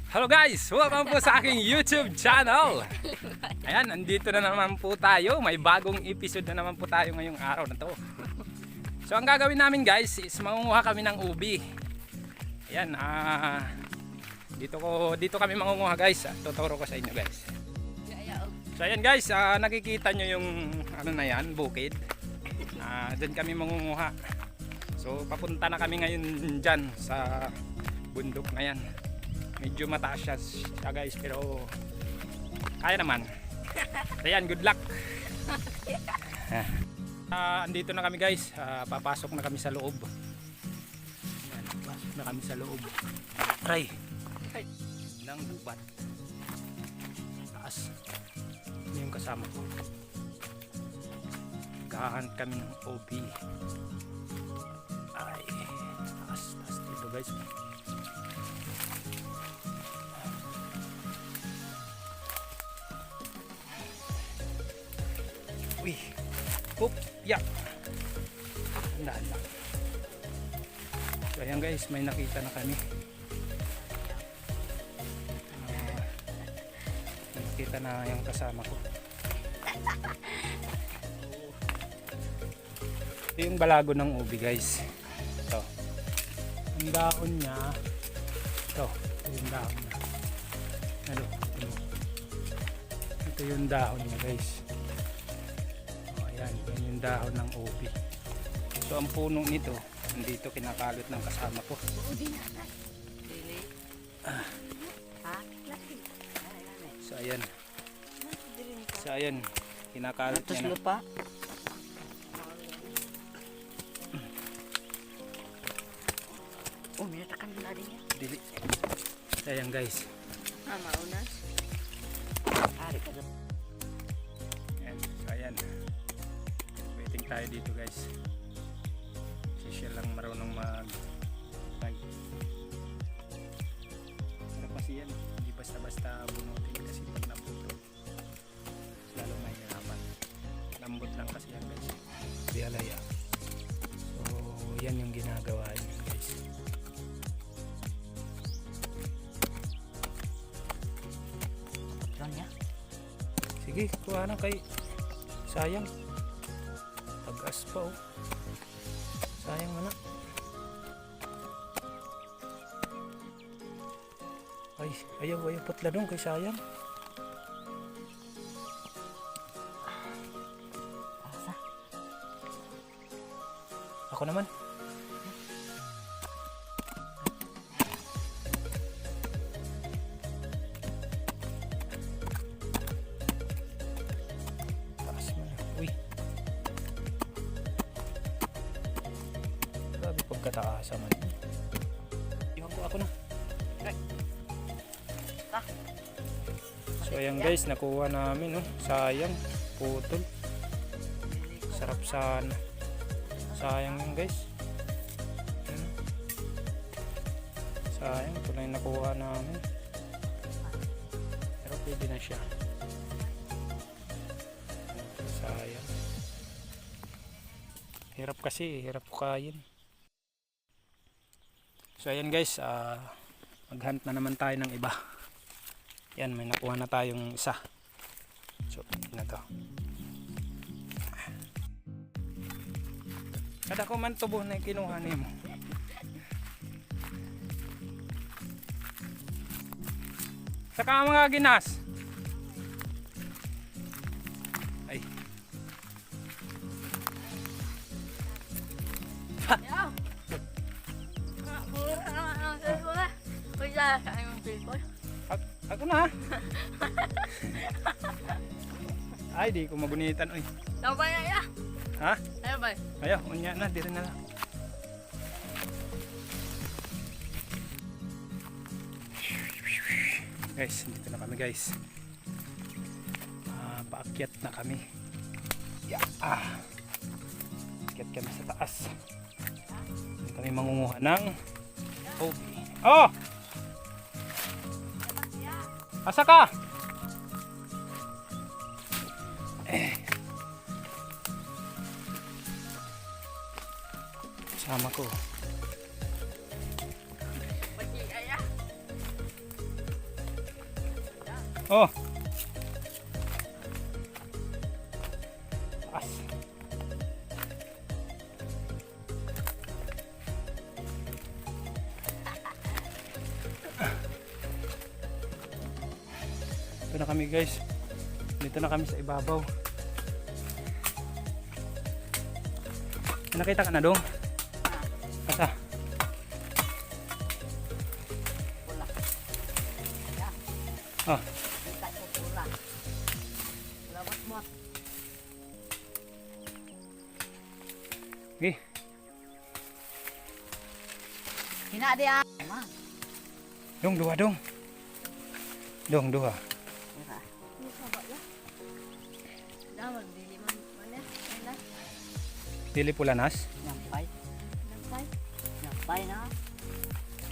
Hello guys! Welcome po sa aking YouTube channel! Ayan, andito na naman po tayo. May bagong episode na naman po tayo ngayong araw na to. So ang gagawin namin guys is mangunguha kami ng ubi. Ayan, dito kami mangunguha guys. Tuturo ko sa inyo guys. So ayan guys, nakikita nyo yung ano na yan, bukid. Dyan kami mangunguha. So papunta na kami ngayon dyan sa bundok na yan. Medyo mataas siya guys, pero kaya naman. So yan, good luck. Andito na kami guys, papasok na kami sa loob. Yan, papasok na kami sa loob. Try ng gubat. Taas. Ano yung kasama ko? Gahan kami ng OB. Ay, taas dito guys. Uy, oop, yak. Andahan lang. So ayan guys, may nakita na kami. Nakita na yung kasama ko. Ito yung balago ng ubi guys. Ito. Ang dahon niya. Ito yung dahon niya. Ano? Ito yung dahon niya guys. Yan yung dahon ng ubi. So ang puno nito, dito kinakalot ng kasama ko. So ayan, kinakalot niya na. Minatakan mo na din yan. Dili. So ayan guys. Maunas. Ari ka doon. Ayan, so ayan. Waiting tayo dito guys. Kasi siya lang marunong mag-bike. Pero kasi yan, hindi basta-basta bunutin kasi pag nabuto lalo mahirapan. Lambot lang kasi yan guys. Di alaya. So yan yung ginagawa niya guys. Patron niya. Sige, kuha na kay sayang. Tagas pa oh. Sayang mo na. Ay, ayaw putla dong kay sayang. Asa? Ako naman. Taas mo na. Uy. Grabe pagkataasa man. Iwan ko ako na. So ayan guys, nakuha namin oh. Sayang, putol. Sarap sana. Sayang yun guys. Sayang, ito na yung nakuha namin. Pero pwede na siya. Sayang. Hirap kasi, hirap kain. So ayan guys, maghunt na naman tayo ng iba. Yan, may nakuha na tayong isa. So, na to. Kada ko man tubo na kinuha niyo mo. Saka mga ginas. Ay. Ako na. Ay, di ko magunitan oy. Sabay na ya. Ha? Ayo bay. Ayaw, unya na, dire na lang. Guys, dito na kami guys. Paakyat na kami. Yeah. Akyat kami sa taas. Dito kami mangunguha ng ubi. Oh! Asa ka? Sama ko. Oh. Taas. Ito na kami guys. Dito na kami sa ibabaw. Nakita ka na dong? Asa? Pula. Ya. Oh. Kita ko pula. Lawat mo. Okay. Hina dia. Ma. Dong, dua dong. Dong, dua. Ira. Ni sabak ya. Dawan dili man mana? Mana? Dili pulanas. Nyampay. Nyampay. Nyampay na.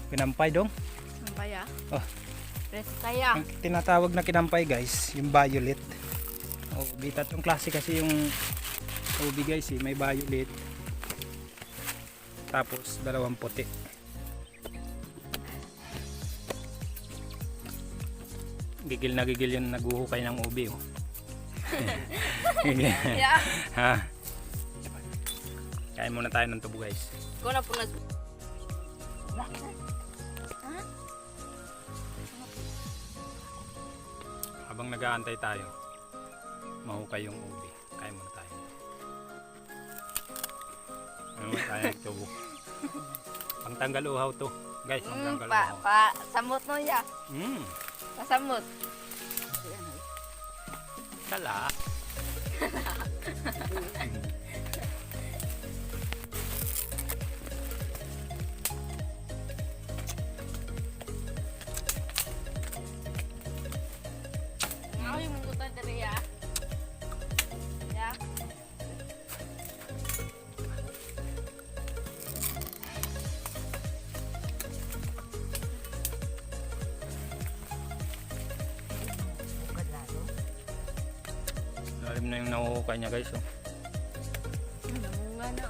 Kinampay dong. Nyampay ya. Oh. Pres saya. Ang tinatawag na kinampay guys, yung violet. Oh, tatlong klase kasi yung ubi guys, eh. May violet. Tapos dalawang puti. Gigil na gigil yung naguhukay ng ubi oh. Ya. Ha. Kain muna tayo ng tubo guys. Ko na punas. Habang nag-aantay tayo, mahukay yung ubi. Kain muna tayo. Ano tayo ng tubo. Pangtanggal uhaw to. Guys, pangtanggal uhaw. Samot no ya. Pasamot. Sala. Mau yung mungkutan dari ya. Ya. Lalim na yung nahuhukay niya guys. Oh. Namunga na.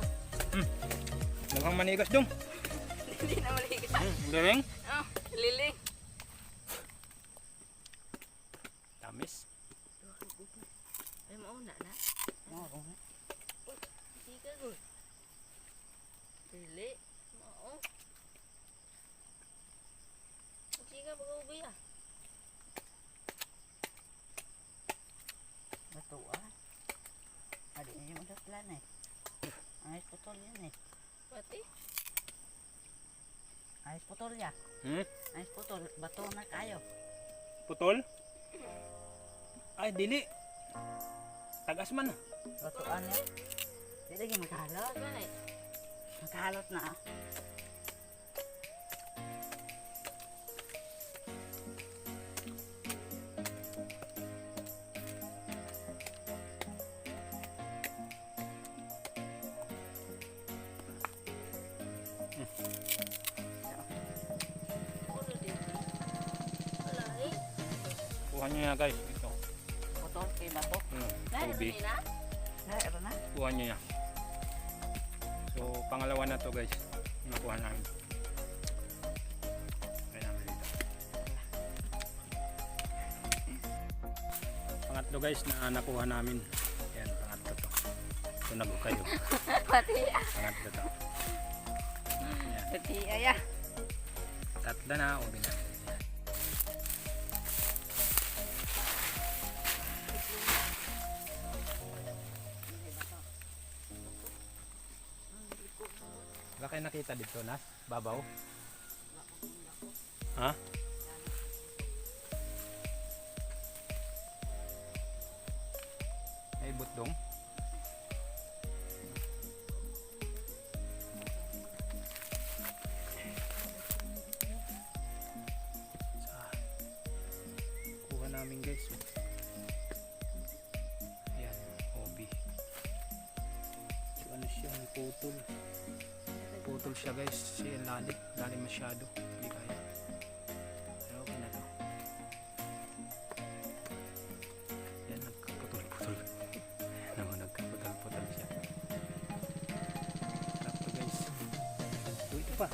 Mukhang manigas dong. Hindi na maligit. Galing. Oh, liling. Tamis. Ay mauna na. Oo. Hindi ka good. Dili. Mao. Hindi ka mag-ubi ah. Batuan. Adi niya yung magkaklan eh. Ayos putol yan eh. Pati? Ayos putol ya. Ayos putol. Bato na kayo. Putol? Ay, dili. Tagas man. Batuan ya. Di lagi magkahalot. Magkahalot na ah. Kuha nyo na guys. Ito. Putol kay bato. Ubi. Nairo na. Kuha nyo yan. So, pangalawa na to guys. Nakuha namin. Kaya namin dito. Pangatlo guys na nakuha namin. Yan, pangatlo to. Ito nag-ukay oh. Pati Pangatlo to. Yan. Pati aya. Tatlo na ubi na. Wala kayo nakita dito na? Babaw? Ha? Ay butdong? Kuha namin guys. Ayan, hobby. So ano siya, putol. Putol siya guys, siya lalim masyado, hindi kaya. Pero okay na to. Yan, nagkaputol-putol. Naman, nagkaputol-putol siya. Sarap to guys. So ito pa.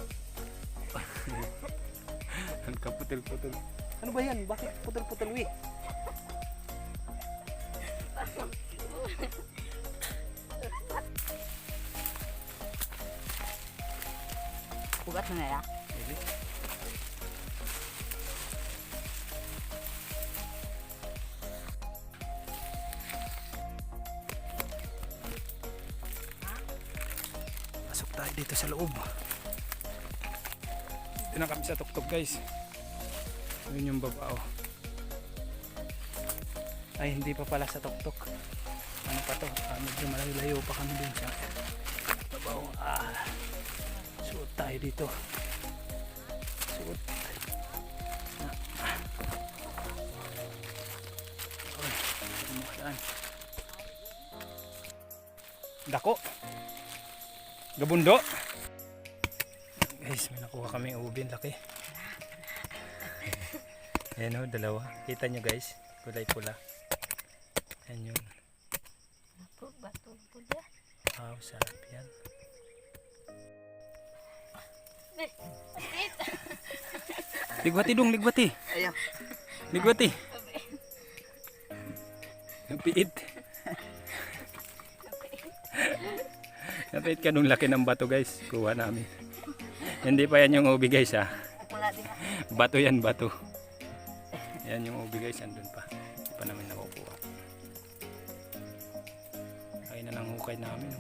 Nagkaputol-putol. Ano ba yan? Bakit putol-putol wi? Ano ya? Pwede. Pasok tayo dito sa loob. Dito na kami sa tuktok guys. Yun yung baba oh. Ay hindi pa pala sa tuktok. Ano pa to? Medyo malayo pa kami dun sa baba oh. Suot tayo dito. Suot. Oy, ano saan? Dako. Gabundo. Guys, may nakuha kami ubin laki. Ayan o, dalawa. Kita nyo guys, kulay pula. Ayan yun. Bato pula. Wow, sarap yan. Ligwati dong, ligwati. Ayaw. Ligwati. Napiit. Napiit ka nung laki ng bato guys. Kuha namin. Hindi pa yan yung ubi guys ha. Wala din. Bato yan, bato. Yan yung ubi guys, andun pa. Hindi pa namin nakukuha. Kaya na ng hukay namin.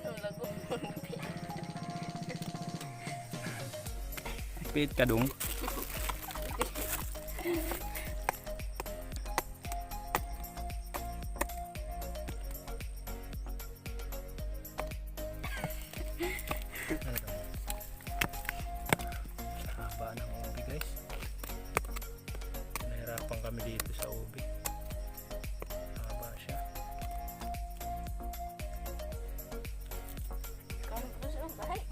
Napiit ka dong. Haba ng ubi guys. Nahirapan kami dito sa ubi. Haba siya. Kau nak terus baik.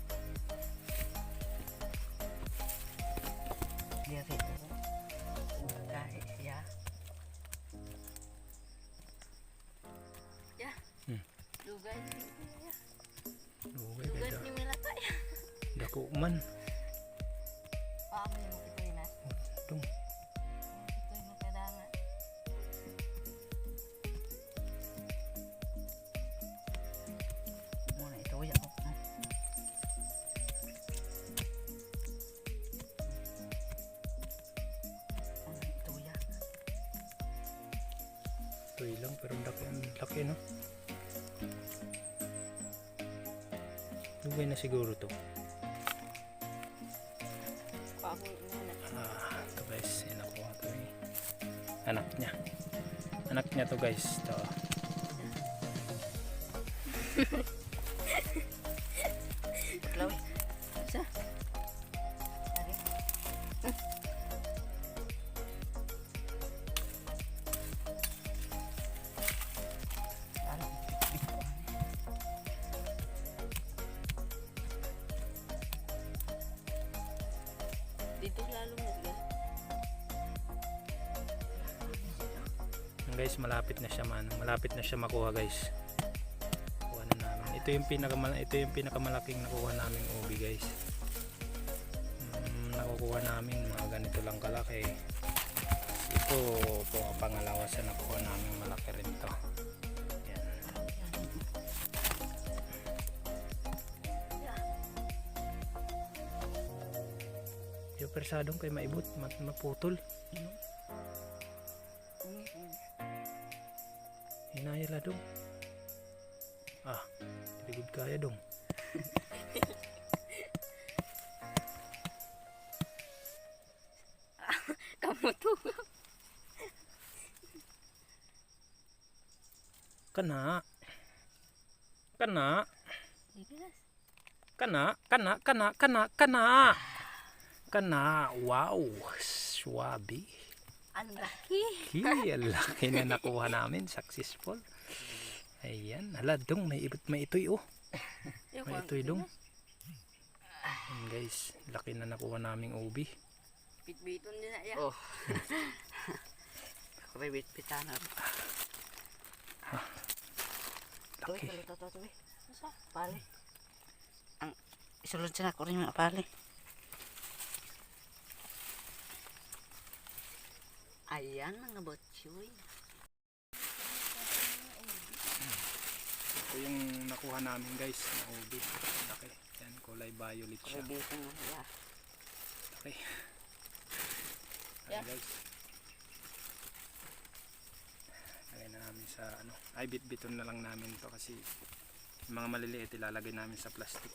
Dia itu. Baik ya. Ya. Duga ini. Uwi Duga ganda. ni melata ya. Dako man. Apa yang mau kita ini? Dong. Itu yang kedangan. Muna ito ya. Ito ya. Tuy lang pero laki, ang laki no. Dugay na siguro to. Ako muna. Ito guys, nakuha to eh. Anak niya. Anak niya to guys. To. Lawi. Sa. Lagi. Dito lalo na. Guys, malapit na siya man. Malapit na siya makuha guys. Kuha na namin. Ito yung pinakamalaking nakuha namin ubi guys. Nakukuha namin mga ganito lang kalaki. Ito po ang pangalawa sa nakuha namin malaki rin to. Yan. Yung persadong kay maibot, maputol. Hinaya la dong. Very good kaya dong. Kamu tuh. Kana. Kana. Yes. Kana. Wow. Swabe. Ang laki. Ang laki na nakuha namin. Successful. Ayan. Hala dong. May itoy oh. May itoy dong. Ayan guys. Laki na nakuha naming ubi. Bit-biton din na yan. Oh. Ako may bit-bitan na. Laki. Tuwi. Masa? Pali. Ang isulod siya na ko rin mga pali. Ayan mga botchoy. Ito yung nakuha namin guys. Na ubi. Laki. Yan. Kulay violet siya. Bit-biton na siya. Okay. Yeah. Ayan guys. Lagay na namin sa ano. Ay bit-biton na lang namin to kasi yung mga maliliit ilalagay namin sa plastic.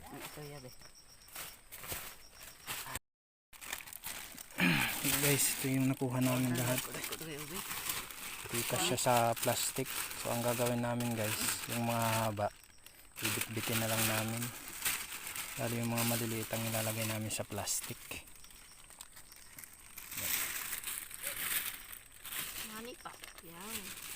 Ito yabe. Ayan guys, ito yung nakuha namin lahat. Ito yabe. Tikas siya sa plastic. So ang gagawin namin guys, yung mga haba, ibit-bitin na lang namin. Lalo yung mga maliliit ang ilalagay namin sa plastic. Nani pa. Yan.